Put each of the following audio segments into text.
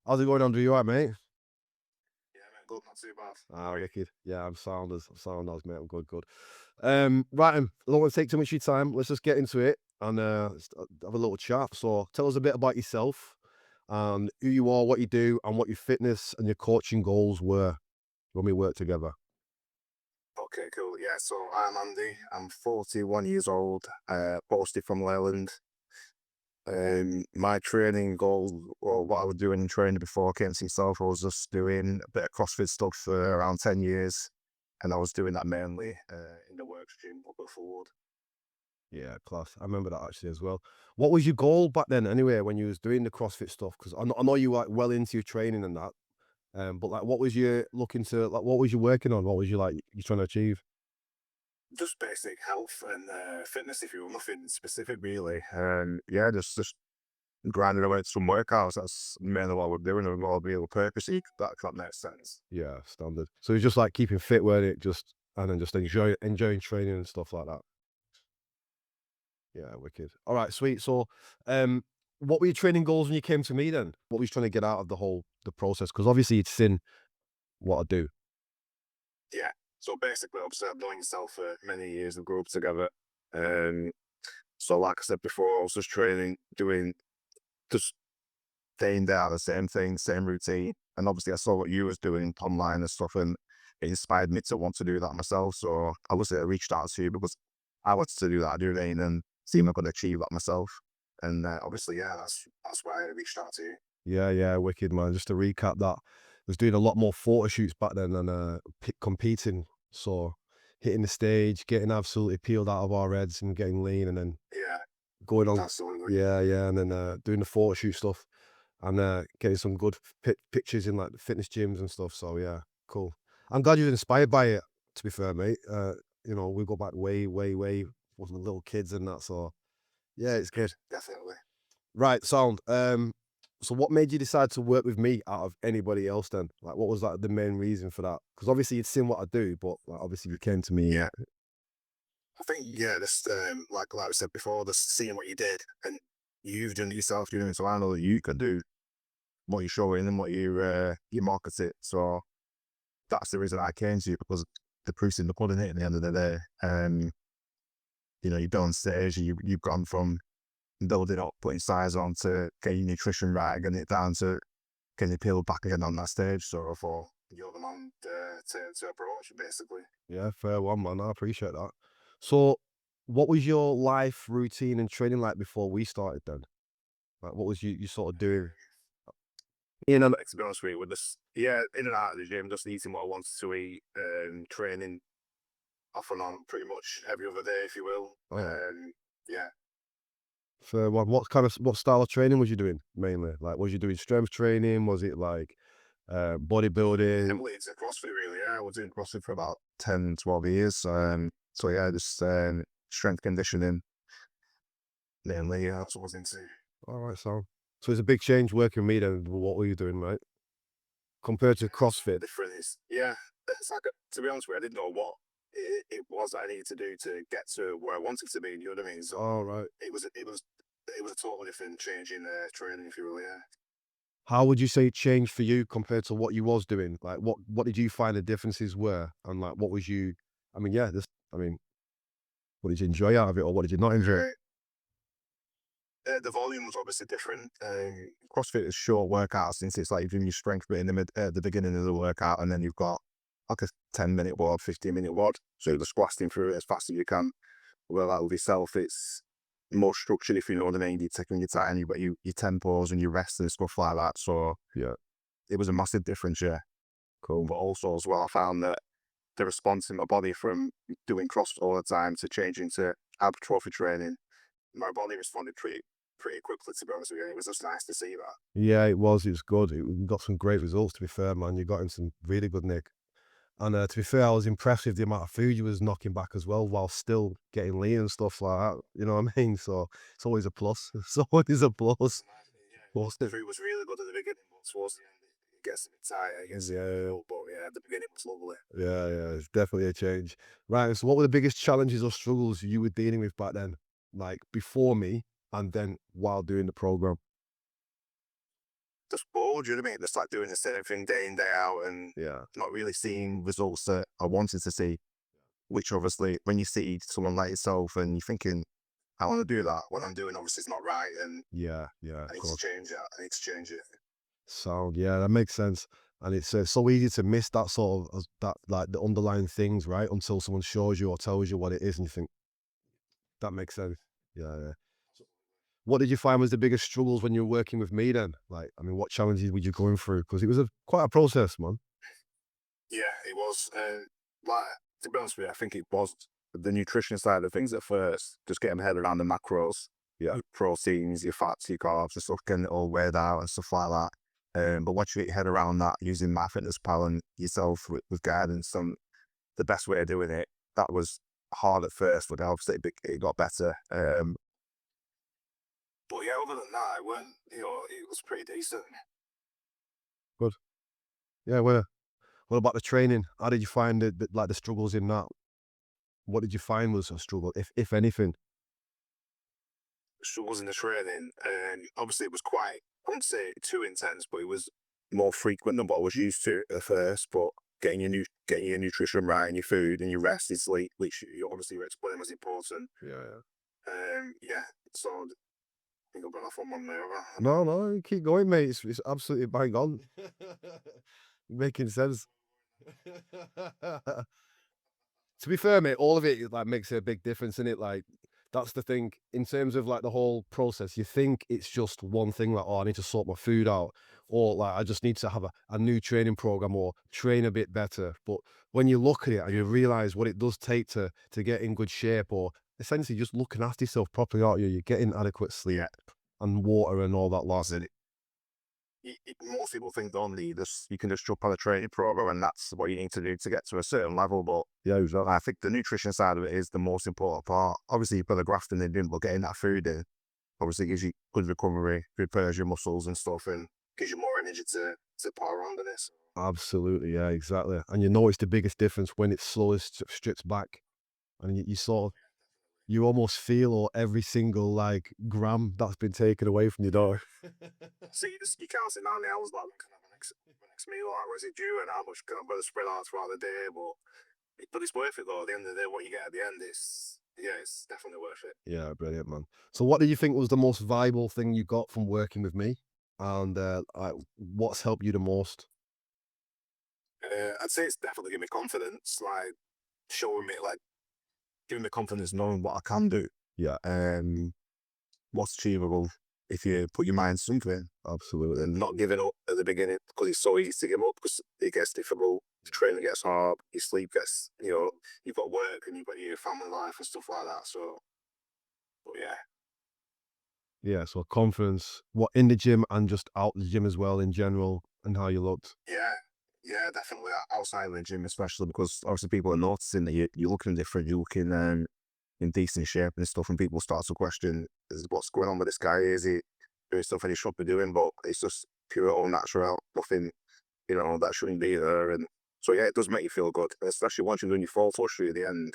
How's it going, Andrew? You alright, mate? Yeah, man, good, not too bad. Ah, wicked. Yeah, I'm sound as, mate. I'm good, good. Right, I don't want to take too much of your time. Let's just get into it and have a little chat. So, tell us a bit about yourself and who you are, what you do, and what your fitness and your coaching goals were when we worked together. Okay, cool. Yeah, so I'm Andy. I'm 41 years old, posted from Leyland. My training goal, or what I was doing in training before I came to yourself, I was just doing a bit of CrossFit stuff for around 10 years. And I was doing that mainly in the work gym up at Forward. Yeah, class. I remember that actually as well. What was your goal back then, anyway, when you was doing the CrossFit stuff? Because I know you were like well into your training and that. But like, what was you looking to like? What was you working on? What was you like? You trying to achieve? Just basic health and fitness, if you will, nothing specific really. Yeah, just grinding away at some workouts. That's mainly what we're doing, and all real purpose. That makes sense. Yeah, standard. So it's just like keeping fit, weren't it? Just and then just enjoying training and stuff like that. Yeah, wicked. All right, sweet. So, what were your training goals when you came to me then? What were you trying to get out of the process? Because obviously you'd seen what I do. Yeah. So basically, obviously, I've known yourself for many years. We grew up together. Um, so like I said before, I was just training, doing just day in day out the same thing, same routine. And obviously, I saw what you was doing online and stuff, and it inspired me to want to do that myself. So obviously, I reached out to you because I wanted to do that, do it, and see if I could achieve that myself. And obviously, yeah, that's why I reached out to you. Yeah, yeah, wicked man. Just to recap that, I was doing a lot more photo shoots back then than competing. So hitting the stage, getting absolutely peeled out of our heads and getting lean, and then Yeah, going on. absolutely. Yeah, yeah, and then doing the photo shoot stuff and getting some good pictures in like the fitness gyms and stuff. So yeah, cool. I'm glad you're inspired by it. To be fair, mate. We go back way, way, way when we little kids and that. So yeah, it's good. Definitely. Right, sound. So what made you decide to work with me out of anybody else then? Like, what was like the main reason for that? Because obviously you'd seen what I do, but like, obviously you came to me. Yeah. I think yeah, this like I said before, just seeing what you did and you've done it yourself, you know, so I know that you can do what you're showing and what you market it. So that's the reason I came to you because the proof's in the pudding at the end of the day. You know, you've been on stage, you've gone from building up, putting size on to getting your nutrition right, getting it down to getting it peeled back again on that stage. So I thought you're the man to approach basically. Yeah, fair one, man. I appreciate that. So, what was your life routine and training like before we started then? Like, what was you sort of doing? In and Like, to be honest with you, with this, yeah, in and out of the gym, just eating what I wanted to eat, training off and on pretty much every other day, if you will. oh, Yeah, fair one. What style of training was you doing mainly? Like, was you doing strength training? Was it like bodybuilding? heavily into CrossFit, really. Yeah, I was doing CrossFit for about 10, 12 years. So yeah, just strength conditioning mainly. Yeah, that's what I was into. All right, so it's a big change working with me then. What were you doing, right? Compared to It's CrossFit. different. Yeah, it's like, to be honest with you, I didn't know what it was that I needed to do to get to where I wanted to be. You know what I mean? So All right. it was a totally different change in training, if you will. Yeah. How would you say it changed for you compared to what you was doing? Like, what did you find the differences were, and like, what was you? I mean, yeah, this. I mean, what did you enjoy out of it, or what did you not enjoy? Uh, the volume was obviously different. CrossFit is short workouts since it's like you're doing your strength bit in the beginning of the workout, and then you've got like a 10-minute WOD, 15-minute WOD. So you're just blasting through it as fast as you can. Well, that with yourself, it's more structured, if you know what I mean. You're taking your time, you got your tempos and your rest and stuff like that. So Yeah, it was a massive difference, yeah. cool. But also as well, I found that the response in my body from doing CrossFit all the time to changing to hypertrophy training, my body responded pretty quickly, to be honest with you. It was just nice to see that. Yeah, it was. It was good. We got some great results. To be fair, man, you got in some really good nick. And to be fair, I was impressed with the amount of food you was knocking back as well, while still getting lean and stuff like that. You know what I mean? So it's always a plus. It's always a plus. Yeah, Plus, the food was really good at the beginning, but towards the end, it gets a bit tight. It gets a bit yeah, full, but yeah, at the beginning was lovely. yeah, yeah, it's definitely a change. Right, so what were the biggest challenges or struggles you were dealing with back then? Like before me and then while doing the program? just bored. You know what I mean? Just like doing the same thing day in day out and Yeah. not really seeing results that I wanted to see. Which obviously, when you see someone like yourself and you're thinking, I want to do that. What I'm doing obviously is not right, and Yeah, yeah, I of need to course. change it. I need to change it. Sound, yeah, that makes sense. And it's so easy to miss that sort of that like the underlying things, right? Until someone shows you or tells you what it is, and you think that makes sense. Yeah, yeah. So what did you find was the biggest struggles when you were working with me then? Like, I mean, what challenges were you going through? Because it was quite a process, man. Yeah, it was. Like, to be honest with you, I think it was the nutrition side of things at first. Just getting my head around the macros, Yeah, your proteins, your fats, your carbs, and stuff, getting it all weighed out and stuff like that. But once you get your head around that, using MyFitnessPal and yourself with guidance on the best way of doing it, that was hard at first, but obviously it got better. But yeah, other than that, it went, it was pretty decent. good. Yeah, well, what about the training? How did you find it, like the struggles in that? What did you find was a struggle, if anything? Struggles in the training, and obviously it was quite, I wouldn't say too intense, but it was more frequent than what I was used to at first. But getting your nutrition right and your food and your rest and sleep, which you obviously explain was important. Yeah, yeah. Yeah, so I think I've got off on one there. No, no, you keep going, mate. It's absolutely bang on. Making sense. To be fair, mate, all of it like makes a big difference in it. Like that's the thing in terms of like the whole process. You think it's just one thing, like, oh, I need to sort my food out, or like I just need to have a new training program or train a bit better. But when you look at it and you realize what it does take to get in good shape, or essentially just looking after yourself properly, aren't you? You're getting adequate sleep Yeah, and water and all that lot. that's it. Most people think only you can just jump on a training program and that's what you need to do to get to a certain level. But Yeah, exactly. I think the nutrition side of it is the most important part. Obviously, you've got the grafting in, but getting that food in obviously gives you good recovery, repairs your muscles and stuff, and gives you more energy to power on to this. Absolutely, yeah, exactly. And you notice the biggest difference when it slowly strips back, and you sort of you almost feel or every single like gram that's been taken away from your dog. So you can't sit down the hours like can I have my next meal, like where's it due and how much can I better spread out throughout the day, but it's worth it though. At the end of the day, what you get at the end is yeah, it's definitely worth it. Yeah, brilliant, man. So, what do you think was the most valuable thing you got from working with me, and like, what's helped you the most? I'd say it's definitely given me confidence, like showing me like giving me confidence knowing what I can do, Yeah, what's achievable if you put your mind to something absolutely. and not giving up at the beginning because it's so easy to give up because it gets difficult. The training gets hard, your sleep gets, you've got work and you've got your family life and stuff like that. So, but yeah, Yeah, so confidence, what in the gym and just out the gym as well in general, and how you looked. yeah, yeah, definitely outside of the gym, especially because obviously people are noticing that you're looking different, you're looking in decent shape and stuff, and people start to question what's going on with this guy. Is he doing stuff that he should be doing? But it's just pure all natural, nothing that shouldn't be there. And so yeah, it does make you feel good, especially once you're doing your full flush through the end.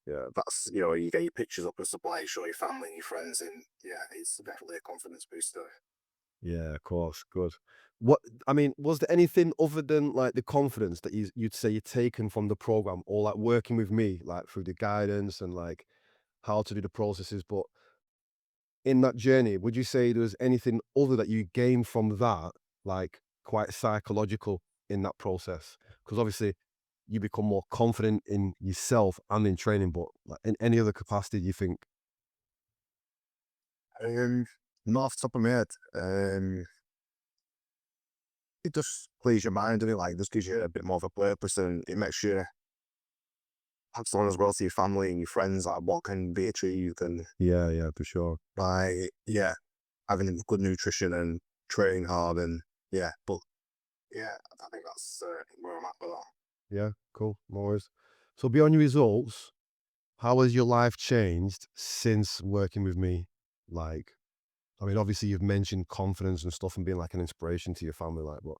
Yeah, that's you get your pictures up and stuff like show your family and your friends, and yeah, it's definitely a confidence booster. Yeah, of course, good. What I mean, was there anything other than like the confidence that you'd say you'd taken from the program, or like working with me, like through the guidance and like how to do the processes? But in that journey, would you say there was anything other that you gained from that, like quite psychological in that process? Because obviously you become more confident in yourself and in training, but like in any other capacity, you think, Um, Not off the top of my head, it just clears your mind and it like just gives you a bit more of a purpose, and it makes you pass on as well to your family and your friends like what can be achieved, and yeah, yeah, for sure. by yeah, having good nutrition and training hard, and yeah, but yeah, I think that's where I'm at with that. Yeah, cool. No worries. So beyond your results, how has your life changed since working with me? Like, I mean, obviously you've mentioned confidence and stuff and being like an inspiration to your family, like, but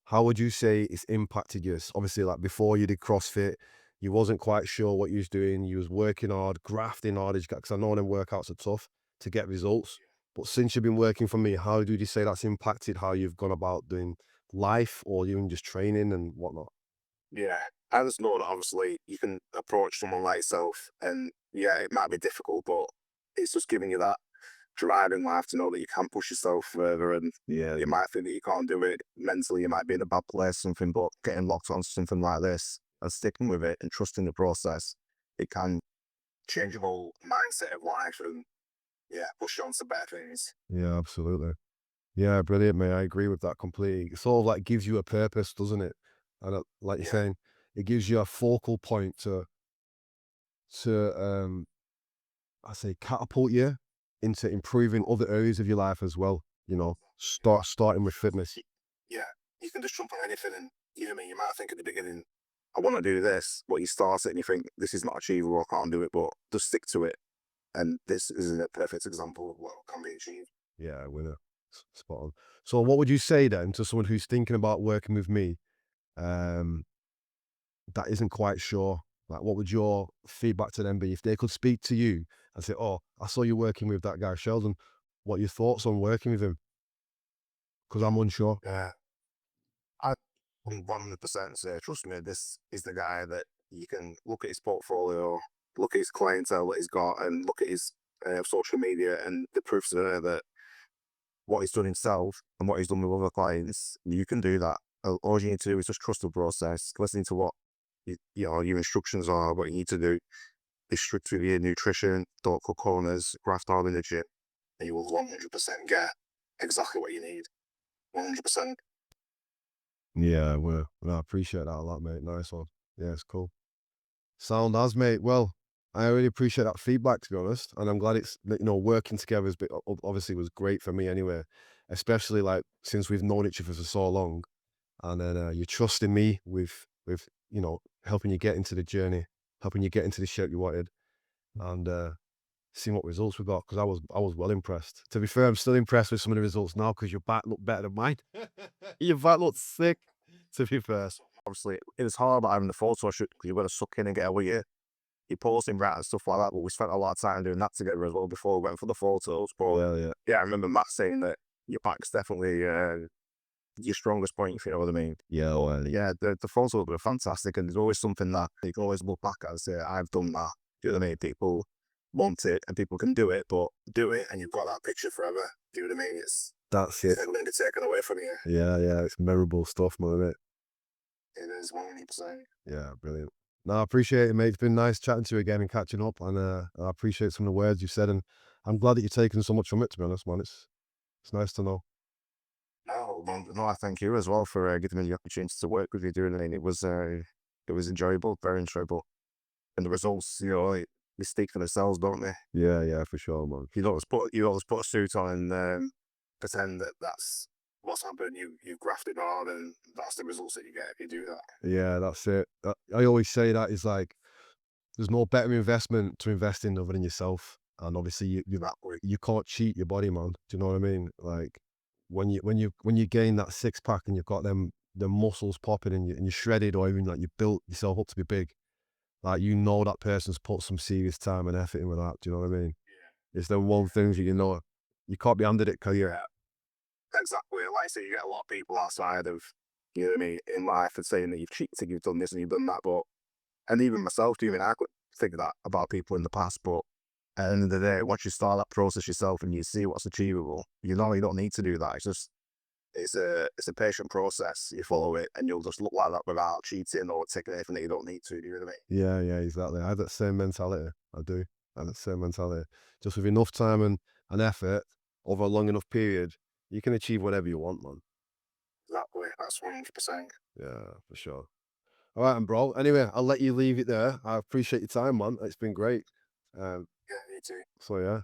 how would you say it's impacted you? Obviously, like before you did CrossFit, you wasn't quite sure what you was doing. You was working hard, grafting hard, because I know them workouts are tough to get results. But since you've been working for me, how do you say that's impacted how you've gone about doing life or even just training and whatnot? Yeah. I just know that obviously you can approach someone like yourself, and yeah, it might be difficult, but it's just giving you that drive in life to know that you can push yourself further. And yeah, you might think that you can't do it mentally, you might be in a bad place, something, but getting locked on something like this and sticking with it and trusting the process, it can change your whole mindset of life and yeah, push you on to better things. Yeah, absolutely. Yeah, brilliant, mate. I agree with that completely. It sort of like gives you a purpose, doesn't it? And like you're Yeah, saying, it gives you a focal point to I say catapult you into improving other areas of your life as well. You know, starting with fitness. y- yeah, you can just jump on anything, and you know what I mean. You might think at the beginning, I want to do this, but you start it and you think this is not achievable, I can't do it, but just stick to it. And this is a perfect example of what can be achieved. Yeah, winner. Spot on. So, what would you say then to someone who's thinking about working with me? Um, that isn't quite sure. Like, what would your feedback to them be if they could speak to you and say, "Oh, I saw you working with that guy Sheldon. What are your thoughts on working with him?" Because I'm unsure. Yeah, I 100% say, trust me, this is the guy that you can look at his portfolio, look at his clientele that he's got, and look at his social media, and the proofs are there that what he's done himself and what he's done with other clients, you can do that. All you need to do is just trust the process, listen to what your instructions are, what you need to do. Be strict with your nutrition, don't cut corners, graft hard in the gym, and you will 100% get exactly what you need. 100%. Yeah, well, I appreciate that a lot, mate. Nice one. Yeah, it's cool. Sound as, mate. Well, I really appreciate that feedback, to be honest, and I'm glad it's working together has been obviously was great for me anyway, especially like since we've known each other for so long, and then you're trusting me with helping you get into the journey, helping you get into the shape you wanted, and seeing what results we got because I was well impressed. To be fair, I'm still impressed with some of the results now because your back looked better than mine. Your back looked sick. To be fair. So obviously, it was hard about having the photo shoot because you've got to suck in and get away your posting right and stuff like that. But we spent a lot of time doing that together as well before we went for the photos. But Yeah, yeah. yeah, I remember Matt saying that your back's definitely your strongest point, if you know what I mean. Yeah, well, Yeah, the photos were fantastic, and there's always something that you can always look back at and say, I've done that. Do you know what I mean? People want it and people can do it, but do it and you've got that picture forever. Do you know what I mean? that's It's it. never going to be taken away from you. Yeah, yeah, it's memorable stuff, man, isn't it? It is 100%. Yeah, brilliant. No, I appreciate it, mate. It's been nice chatting to you again and catching up, and I appreciate some of the words you've said, and I'm glad that you're taking so much from it. To be honest, man, it's nice to know. No, well, no, I thank you as well for giving me the opportunity to work with you doing it. It was enjoyable, very enjoyable. And the results, they speak for themselves, don't they? Yeah, yeah, for sure, man. You always put a suit on and pretend that that's what's happened. You've grafted hard, and that's the results that you get if you do that. Yeah, that's it. I always say that is like there's no better investment to invest in other than yourself, and obviously That way, you can't cheat your body, man. Do you know what I mean? Like when you gain that six pack and you've got the muscles popping and you're shredded or even like you built yourself up to be big, like that person's put some serious time and effort in with that. Do you know what I mean? It's the one thing that you can't be handed it, can you? yeah, exactly. Like I say, you get a lot of people outside of you know what I mean in life and saying that you've cheated, you've done this and you've done that, but and even myself, even I could think that about people in the past, but at the end of the day, once you start that process yourself and you see what's achievable, you don't need to do that. It's a patient process. You follow it, and you'll just look like that without cheating or taking anything that you don't need to. Do you know what I mean? Yeah, yeah, exactly. I have that same mentality. I do. I have that same mentality. Just with enough time and effort over a long enough period, you can achieve whatever you want, man. That way, that's 100%. Yeah, for sure. All right, and bro. Anyway, I'll let you leave it there. I appreciate your time, man. It's been great. Um, Yeah, you too. so yeah.